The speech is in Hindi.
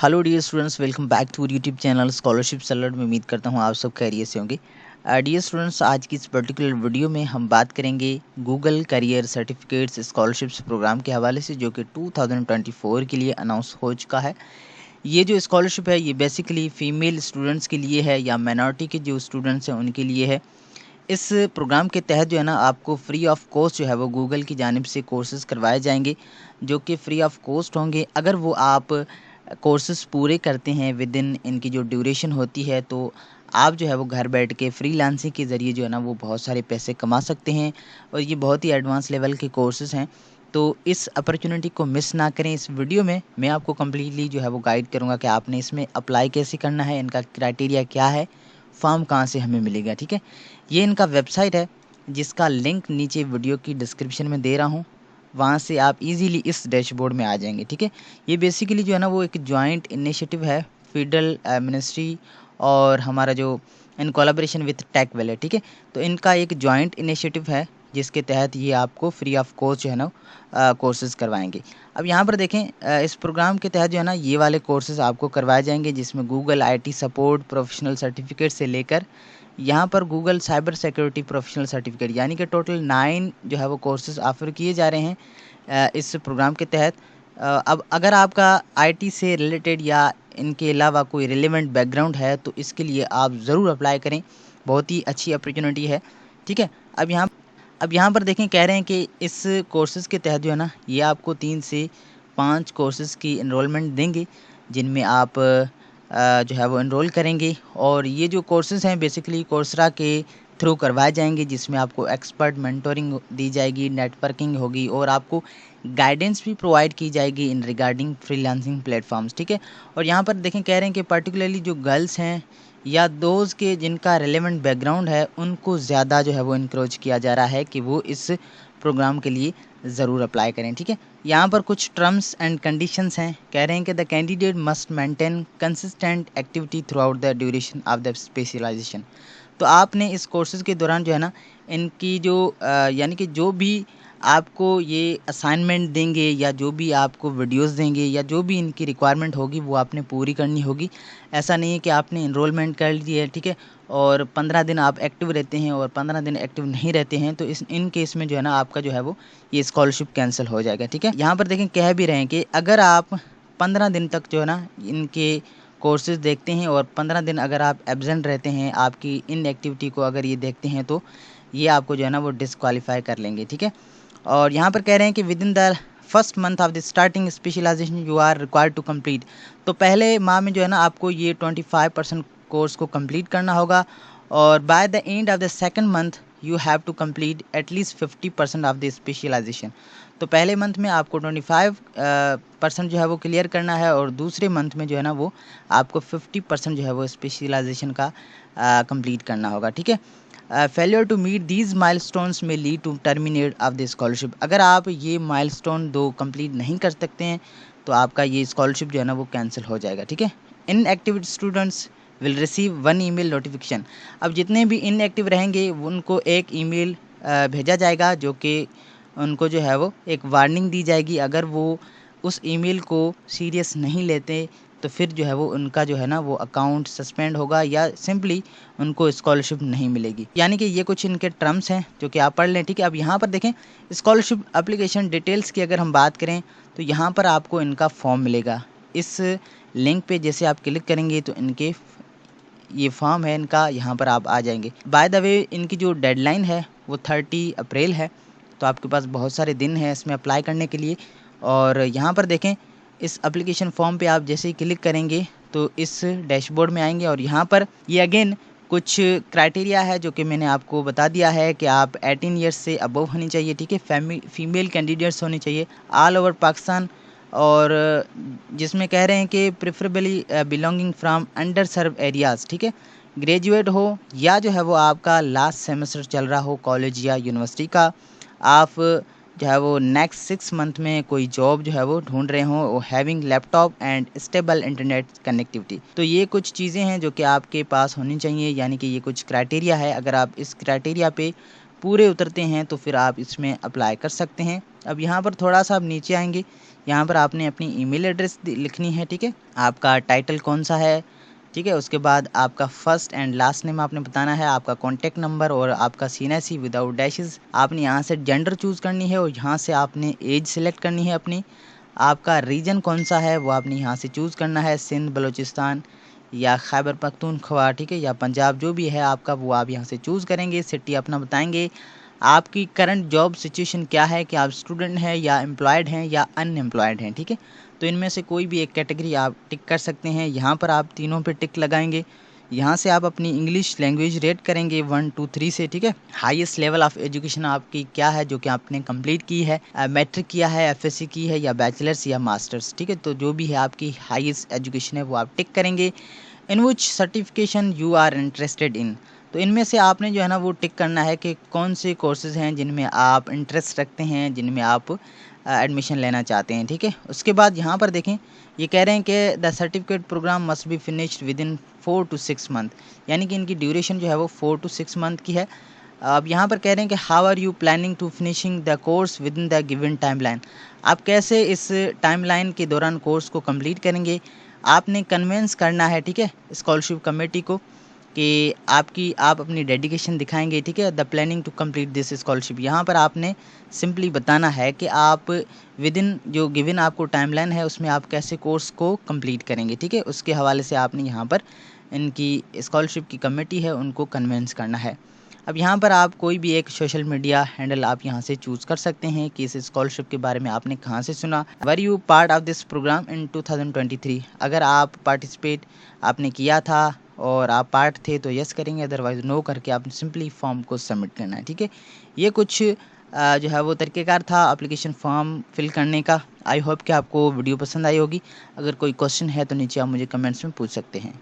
Hello dear students, welcome back to YouTube channel scholarship salad में। उम्मीद करता हूँ आप सब खैरियत से होंगे। डियर स्टूडेंट्स, आज की इस पर्टिकुलर वीडियो में हम बात करेंगे Google career certificates scholarships program के हवाले से, जो कि 2024 के लिए अनाउंस हो चुका है। ये जो स्कॉलरशिप है ये बेसिकली फ़ीमेल स्टूडेंट्स के लिए है या माइनॉरिटी के जो स्टूडेंट्स हैं उनके लिए है। इस प्रोग्राम के तहत जो है ना आपको फ्री ऑफ कॉस्ट जो है वो गूगल की जानिब से कोर्सेज़ करवाए जाएंगे, जो कि फ्री ऑफ कॉस्ट होंगे। अगर वो आप कोर्सेज़ पूरे करते हैं विद इन इनकी जो ड्यूरेशन होती है, तो आप जो है वो घर बैठ के फ्रीलांसिंग के ज़रिए जो है ना वो बहुत सारे पैसे कमा सकते हैं। और ये बहुत ही एडवांस लेवल के कोर्सेज़ हैं, तो इस अपॉर्चुनिटी को मिस ना करें। इस वीडियो में मैं आपको कम्प्लीटली जो है वो गाइड करूँगा कि आपने इसमें अप्लाई कैसे करना है, इनका क्राइटेरिया क्या है, फॉर्म कहाँ से हमें मिलेगा। ठीक है, ये इनका वेबसाइट है जिसका लिंक नीचे वीडियो की डिस्क्रिप्शन में दे रहा हूँ, वहाँ से आप इजीली इस डैशबोर्ड में आ जाएंगे। ठीक है, ये बेसिकली जो है ना वो एक जॉइंट इनिशिएटिव है फेडरल मिनिस्ट्री और हमारा जो इन कोलैबोरेशन विथ टेक वैले। ठीक है, तो इनका एक जॉइंट इनिशिएटिव है जिसके तहत ये आपको फ्री ऑफ कॉस्ट जो है ना कोर्सेज़ करवाएंगे। अब यहाँ पर देखें, इस प्रोग्राम के तहत जो है ना ये वाले कोर्सेज़ आपको करवाए जाएंगे, जिसमें Google IT support professional certificate से लेकर यहाँ पर Google cyber security professional certificate, यानी कि टोटल 9 जो है वो कोर्सेज़ ऑफ़र किए जा रहे हैं इस प्रोग्राम के तहत। अब अगर आपका IT से रिलेटेड या इनके अलावा कोई रिलेवेंट बैकग्राउंड है तो इसके लिए आप ज़रूर अप्लाई करें, बहुत ही अच्छी अपॉर्चुनिटी है। ठीक है, अब यहाँ पर देखें, कह रहे हैं कि इस कोर्सेज़ के तहत जो है ना ये आपको 3 से 5 कोर्सेज़ की एनरोलमेंट देंगे, जिनमें आप जो है वो एनरोल करेंगे। और ये जो कोर्सेज़ हैं बेसिकली कोर्सरा के थ्रू करवाए जाएंगे, जिसमें आपको एक्सपर्ट मेंटोरिंग दी जाएगी, नेटवर्किंग होगी और आपको गाइडेंस भी प्रोवाइड की जाएगी इन रिगार्डिंग फ्रीलांसिंग प्लेटफॉर्म्स। ठीक है, और यहाँ पर देखें, कह रहे हैं कि पर्टिकुलरली जो गर्ल्स हैं या दोस्त के जिनका रेलेवेंट बैकग्राउंड है उनको ज़्यादा जो है वो इनक्रोच किया जा रहा है कि वो इस प्रोग्राम के लिए ज़रूर अप्लाई करें। ठीक है, यहाँ पर कुछ टर्म्स एंड कंडीशंस हैं। कह रहे हैं कि the candidate must maintain consistent activity throughout the duration of the specialisation. तो आपने इस कोर्सेज़ के दौरान जो है ना इनकी जो यानी कि जो भी आपको ये असाइनमेंट देंगे या जो भी आपको वीडियोस देंगे या जो भी इनकी रिक्वायरमेंट होगी वो आपने पूरी करनी होगी। ऐसा नहीं है कि आपने इनरोलमेंट कर ली है, ठीक है, और 15 दिन आप एक्टिव रहते हैं और 15 दिन एक्टिव नहीं रहते हैं, तो इन केस में जो है ना आपका जो है वो ये स्कॉलरशिप कैंसिल हो जाएगा। ठीक है, यहाँ पर देखें, कह भी रहे हैं कि अगर आप 15 दिन तक जो है ना इनके कोर्सेज़ देखते हैं और 15 दिन अगर आप एब्सेंट रहते हैं, आपकी इन एक्टिविटी को अगर ये देखते हैं, तो ये आपको जो है ना वो डिस्क्वालीफाई कर लेंगे। ठीक है, और यहाँ पर कह रहे हैं कि within the first month of the starting specialisation you are required to complete. तो पहले माह में जो है ना आपको ये 25% कोर्स को कंप्लीट करना होगा, और by the end of the second month you have to complete at least 50% of the specialisation. तो पहले मंथ में आपको 25% जो है वो क्लियर करना है, और दूसरे मंथ में जो है ना वो आपको 50% जो है वो स्पेशलाइजेशन का कंप्लीट करना होगा। ठीक है, failure to meet these milestones may lead to terminate of the scholarship. अगर आप ये माइलस्टोन 2 कंप्लीट नहीं कर सकते हैं तो आपका ये स्कॉलरशिप जो है ना वो कैंसिल हो जाएगा। ठीक है, inactive students will receive 1 email notification. अब जितने भी इनएक्टिव रहेंगे उनको एक ईमेल भेजा जाएगा, जो कि उनको जो है वो एक वार्निंग दी जाएगी। अगर वो उस ईमेल को सीरियस नहीं लेते तो फिर जो है वो उनका जो है ना वो अकाउंट सस्पेंड होगा या सिंपली उनको स्कॉलरशिप नहीं मिलेगी। यानी कि ये कुछ इनके टर्म्स हैं जो कि आप पढ़ लें। ठीक है, अब यहाँ पर देखें, स्कॉलरशिप एप्लीकेशन डिटेल्स की अगर हम बात करें तो यहाँ पर आपको इनका फॉर्म मिलेगा। इस लिंक पे जैसे आप क्लिक करेंगे तो इनके ये फॉर्म है इनका, यहाँ पर आप आ जाएंगे। बाय द वे, इनकी जो डेडलाइन है वो 30 अप्रैल है, तो आपके पास बहुत सारे दिन हैं इसमें अप्लाई करने के लिए। और यहाँ पर देखें, इस एप्लीकेशन फॉर्म पे आप जैसे ही क्लिक करेंगे तो इस डैशबोर्ड में आएंगे, और यहाँ पर ये अगेन कुछ क्राइटेरिया है जो कि मैंने आपको बता दिया है कि आप 18 ईयर्स से अबव होनी चाहिए। ठीक है, फीमेल कैंडिडेट्स होनी चाहिए ऑल ओवर पाकिस्तान, और जिसमें कह रहे हैं कि preferably belonging from under serve areas. ठीक है, ग्रेजुएट हो या जो है वो आपका लास्ट सेमेस्टर चल रहा हो कॉलेज या यूनिवर्सिटी का, आप जो है वो नेक्स्ट 6 मंथ में कोई जॉब जो है वो ढूंढ रहे हों, having laptop and stable internet connectivity. तो ये कुछ चीज़ें हैं जो कि आपके पास होनी चाहिए, यानी कि ये कुछ क्राइटेरिया है। अगर आप इस क्राइटेरिया पे पूरे उतरते हैं तो फिर आप इसमें अप्लाई कर सकते हैं। अब यहाँ पर थोड़ा सा आप नीचे आएंगे, यहाँ पर आपने अपनी ईमेल एड्रेस लिखनी है, ठीक है। आपका टाइटल कौन सा है, ठीक है। उसके बाद आपका फर्स्ट एंड लास्ट नेम आपने बताना है, आपका कॉन्टैक्ट नंबर और आपका CNC विदाउट डैशेस। आपने यहाँ से जेंडर चूज़ करनी है और यहाँ से आपने एज सेलेक्ट करनी है अपनी। आपका रीजन कौन सा है वो आपने यहाँ से चूज़ करना है, सिंध, बलूचिस्तान या खैबर पख्तूनख्वा, ठीक है, या पंजाब, जो भी है आपका वो आप यहाँ से चूज़ करेंगे। सिटी अपना बताएंगे। आपकी करंट जॉब सिचुएशन क्या है, कि आप स्टूडेंट हैं या एम्प्लॉयड हैं या अनएम्प्लॉयड हैं, ठीक है। तो इनमें से कोई भी एक कैटेगरी आप टिक कर सकते हैं। यहाँ पर आप तीनों पे टिक लगाएंगे। यहाँ से आप अपनी इंग्लिश लैंग्वेज रेट करेंगे 1 2 3 से, ठीक है। हाईएस्ट लेवल ऑफ एजुकेशन आपकी क्या है जो कि आपने कंप्लीट की है, मैट्रिक किया है, FSC की है या बैचलर्स या मास्टर्स, ठीक है। तो जो भी है आपकी हाईएस्ट एजुकेशन है वो आप टिक करेंगे। In which certification you are interested in, तो इनमें से आपने जो है ना वो टिक करना है कि कौन से कोर्सेज़ हैं जिनमें आप इंटरेस्ट रखते हैं, जिनमें आप एडमिशन लेना चाहते हैं, ठीक है। उसके बाद यहाँ पर देखें, ये कह रहे हैं कि the certificate program must be finished within 4 to 6 month, यानी कि इनकी ड्यूरेशन जो है वो 4 to 6 मंथ की है। अब यहाँ पर कह रहे हैं कि how are you planning to finishing the course within the given timeline, आप कैसे इस टाइमलाइन के दौरान कोर्स को कंप्लीट करेंगे। आपने कन्विंस करना है, ठीक है, स्कॉलरशिप कमेटी को कि आप अपनी डेडिकेशन दिखाएंगे, ठीक है, the planning to complete this scholarship. यहाँ पर आपने सिंपली बताना है कि आप विद इन जो गिवन आपको टाइमलाइन है उसमें आप कैसे कोर्स को कंप्लीट करेंगे, ठीक है। उसके हवाले से आपने यहाँ पर इनकी स्कॉलरशिप की कमेटी है उनको कन्विंस करना है। अब यहाँ पर आप कोई भी एक सोशल मीडिया हैंडल आप यहाँ से चूज़ कर सकते हैं कि इस स्कॉलरशिप के बारे में आपने कहाँ से सुना। Were you part of this program in 2023, अगर आप पार्टिसिपेट आपने किया था और आप पार्ट थे तो यस करेंगे, अदरवाइज नो करके आपने सिंपली फॉर्म को सबमिट करना है, ठीक है। ये कुछ जो है वो तरीक़ेकार था एप्लीकेशन फॉर्म फिल करने का। आई होप कि आपको वीडियो पसंद आई होगी। अगर कोई क्वेश्चन है तो नीचे आप मुझे कमेंट्स में पूछ सकते हैं।